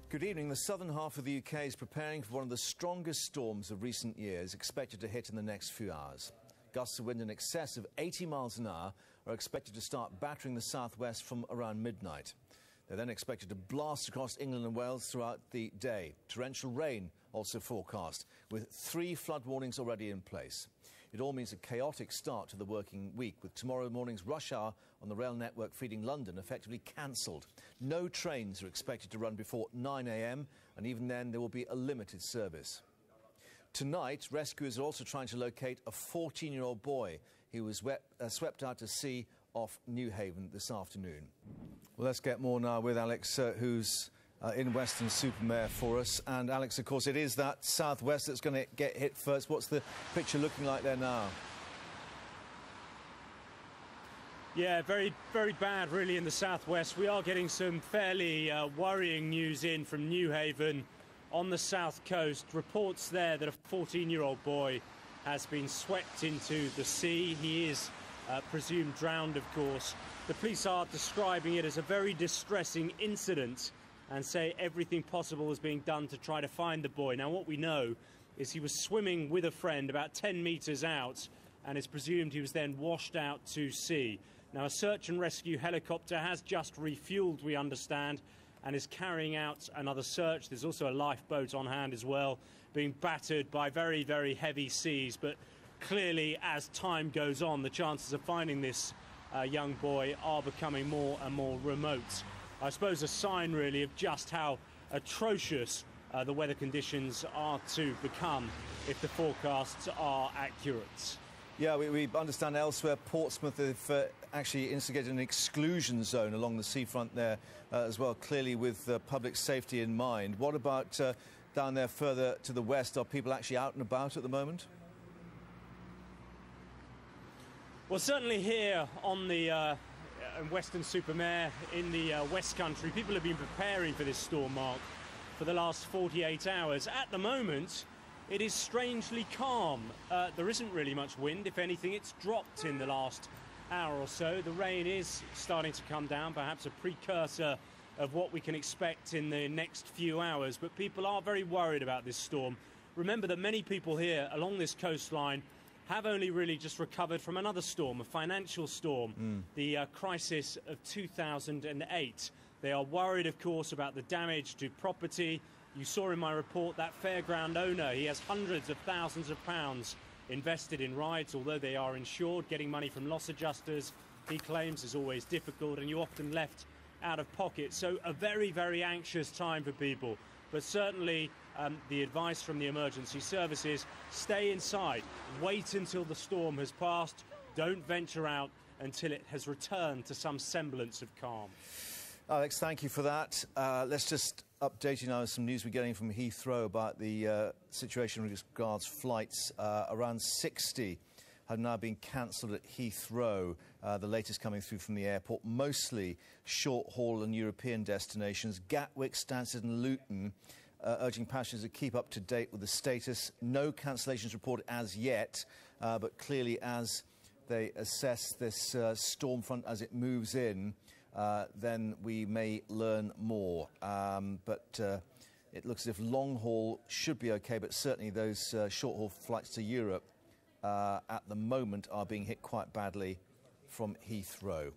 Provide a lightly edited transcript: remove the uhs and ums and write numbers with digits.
Good evening. The southern half of the UK is preparing for one of the strongest storms of recent years, expected to hit in the next few hours. Gusts of wind in excess of 80 miles an hour are expected to start battering the southwest from around midnight. They're then expected to blast across England and Wales throughout the day. Torrential rain also forecast, with 3 flood warnings already in place. It all means a chaotic start to the working week, with tomorrow morning's rush hour on the rail network feeding London effectively cancelled. No trains are expected to run before 9 a.m, and even then there will be a limited service. Tonight, rescuers are also trying to locate a 14-year-old boy who was swept out to sea off Newhaven this afternoon. Well, let's get more now with Alex, who's in Weston-super-Mare for us. And Alex, of course, it is that southwest that's going to get hit first. What's the picture looking like there now? Yeah, very, very bad, really, in the southwest. We are getting some fairly worrying news in from Newhaven on the south coast. Reports there that a 14-year-old boy has been swept into the sea. He is presumed drowned, of course. The police are describing it as a very distressing incident and say everything possible is being done to try to find the boy. Now, what we know is he was swimming with a friend about 10 metres out, and it's presumed he was then washed out to sea. Now, a search and rescue helicopter has just refuelled, we understand, and is carrying out another search. There's also a lifeboat on hand as well, being battered by very, very heavy seas. But clearly, as time goes on, the chances of finding this young boy are becoming more and more remote. I suppose a sign, really, of just how atrocious the weather conditions are to become if the forecasts are accurate. Yeah, we understand elsewhere Portsmouth have actually instigated an exclusion zone along the seafront there as well, clearly with public safety in mind. What about down there further to the west? Are people actually out and about at the moment? Well, certainly here on the Weston-super-Mare in the West Country, people have been preparing for this storm, Mark, for the last 48 hours. At the moment, it is strangely calm. There isn't really much wind. If anything, it's dropped in the last hour or so. The rain is starting to come down, perhaps a precursor of what we can expect in the next few hours. But people are very worried about this storm. Remember that many people here along this coastline have only really just recovered from another storm, a financial storm, the crisis of 2008. They are worried, of course, about the damage to property. You saw in my report that fairground owner, he has hundreds of thousands of pounds invested in rides, although they are insured. Getting money from loss adjusters, he claims, is always difficult, and you're often left out of pocket. So a very, very anxious time for people. But certainly the advice from the emergency services, stay inside, wait until the storm has passed, don't venture out until it has returned to some semblance of calm. Alex, thank you for that. Let's just update you now with some news we're getting from Heathrow about the situation with regards flights. Around 60 have now been cancelled at Heathrow, the latest coming through from the airport, mostly short-haul and European destinations. Gatwick, Stansted and Luton, urging passengers to keep up to date with the status. No cancellations reported as yet, but clearly as they assess this storm front as it moves in, then we may learn more. But it looks as if long-haul should be OK, but certainly those short-haul flights to Europe at the moment are being hit quite badly from Heathrow.